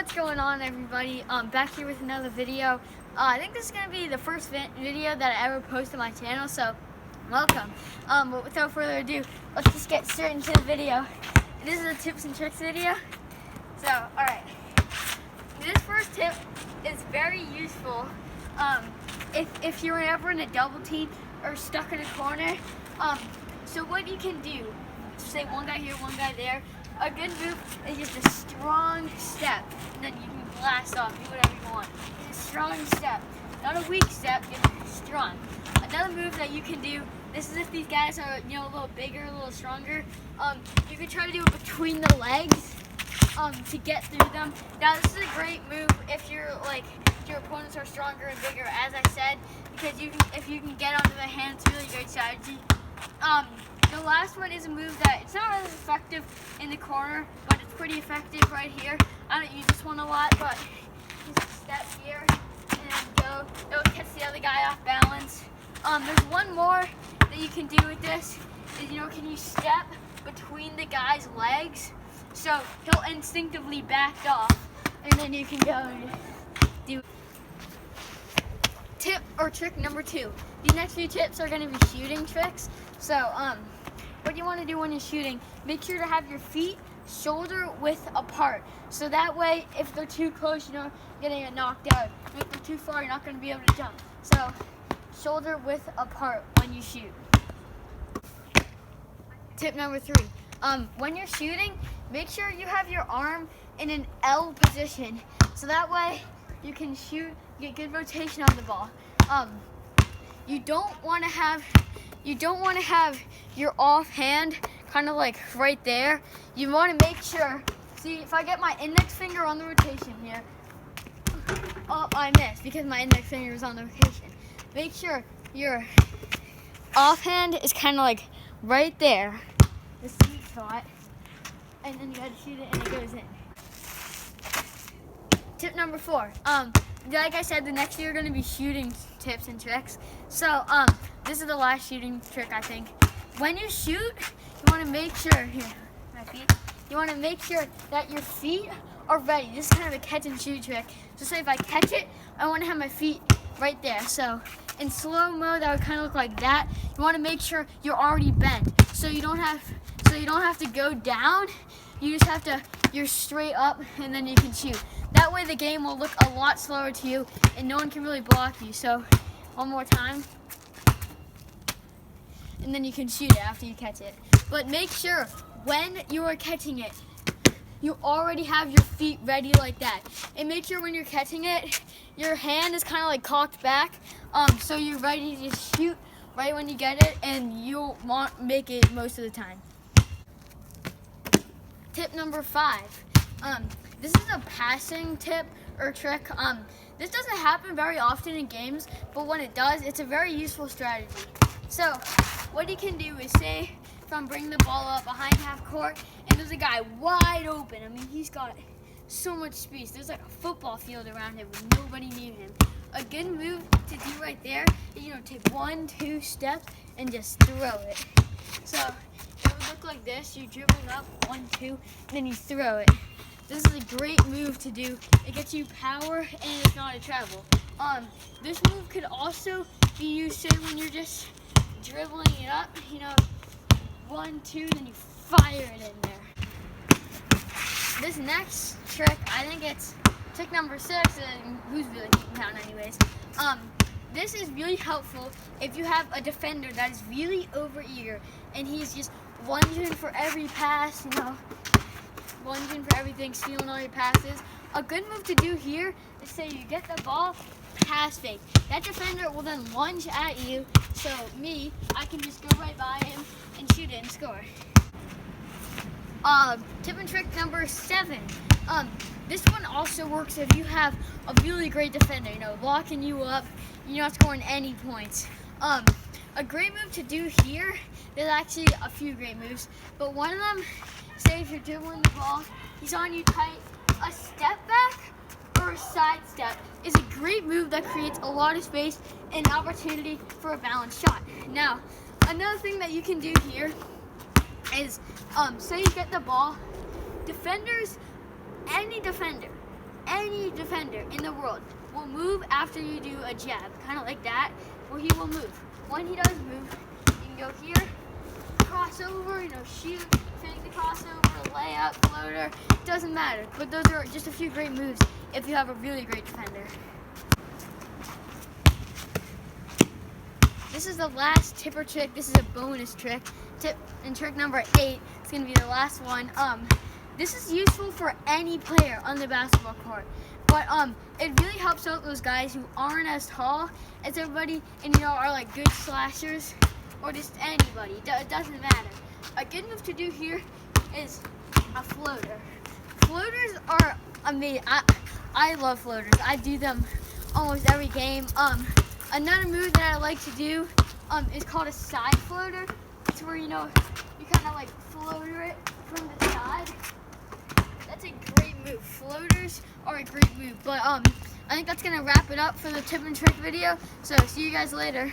What's going on, everybody? Back here with another video. I think this is going to be the first video that I ever post on my channel, so welcome. But without further ado, let's just get straight into the video. This is a tips and tricks video. So, alright. This first tip is very useful if you're ever in a double team or stuck in a corner. So what you can do, say one guy here, one guy there. A good move is just a strong step, and then you can blast off, do whatever you want. It's a strong step, not a weak step, it's strong. Another move that you can do, this is if these guys are, a little bigger, a little stronger, you can try to do it between the legs to get through them. Now this is a great move if your opponents are stronger and bigger, as I said, because if you can get onto the hand, it's a really great strategy. The last one is a move that it's not really effective in the corner, but it's pretty effective right here. I don't use this one a lot, but just step here and go. It'll catch the other guy off balance. There's one more that you can do with this. Is can you step between the guy's legs, so he'll instinctively back off, and then you can go and do. Tip or trick number 2. These next few tips are going to be shooting tricks. So, what you want to do when you're shooting, make sure to have your feet shoulder width apart. So that way, if they're too close, you're not going to get knocked out. If they're too far, you're not going to be able to jump. So, shoulder width apart when you shoot. Tip number 3. When you're shooting, make sure you have your arm in an L position. So that way, you can shoot, get good rotation on the ball. You don't want to have your offhand kind of like right there. You want to make sure, see, if I get my index finger on the rotation here, oh, I missed because my index finger is on the rotation. Make sure your offhand is kind of like right there, the sweet spot, and then you gotta shoot it and it goes in. Tip number 4. Like I said, the next few are going to be shooting tips and tricks. So, this is the last shooting trick, I think. When you shoot, you want to make sure, you want to make sure that your feet are ready. This is kind of a catch and shoot trick. So say if I catch it, I want to have my feet right there. So in slow-mo, that would kind of look like that. You want to make sure you're already bent. So you don't have to go down. You just have to, you're straight up, and then you can shoot. That way the game will look a lot slower to you, and no one can really block you. So, one more time. And then you can shoot it after you catch it. But make sure, when you are catching it, you already have your feet ready like that. And make sure when you're catching it, your hand is kind of like cocked back, so you're ready to just shoot right when you get it, and you'll make it most of the time. Tip number 5. This is a passing tip or trick. This doesn't happen very often in games, but when it does, it's a very useful strategy. So, what you can do is say, if I'm bringing the ball up behind half court, and there's a guy wide open. I mean, he's got so much space. There's like a football field around him with nobody near him. A good move to do right there is, take 1-2 steps and just throw it. So, it would look like this. You dribble up 1-2, and then you throw it. This is a great move to do. It gets you power, and it's not a travel. This move could also be used, say, when you're just dribbling it up. 1-2, then you fire it in there. This next trick, I think it's trick number 6, and who's really keeping count anyways. This is really helpful if you have a defender that is really overeager, and he's just lunging for every pass, lunging for everything, stealing all your passes. A good move to do here is say you get the ball, pass fake. That defender will then lunge at you, so I can just go right by him and shoot it and score. Tip and trick number 7. This one also works if you have a really great defender, locking you up, you're not scoring any points. A great move to do here, there's actually a few great moves, but one of them, say if you're dribbling the ball, he's on you tight, a step back or a side step is a great move that creates a lot of space and opportunity for a balanced shot. Now, another thing that you can do here is, say you get the ball, defenders, any defender, any defender in the world will move after you do a jab, kind of like that, where he will move. When he does move, you can go here, crossover, shoot, fake the crossover, layup, floater, doesn't matter. But those are just a few great moves if you have a really great defender. This is the last tip or trick. This is a bonus trick. Tip and trick number 8. It's going to be the last one. This is useful for any player on the basketball court. But it really helps out those guys who aren't as tall as everybody and are like good slashers, or just anybody. It doesn't matter. A good move to do here is a floater. Floaters are amazing. I love floaters. I do them almost every game. Another move that I like to do is called a side floater. It's where you kind of like floater it from the side. That's a great move. Floaters are a great move. But I think that's gonna wrap it up for the tip and trick video. So see you guys later.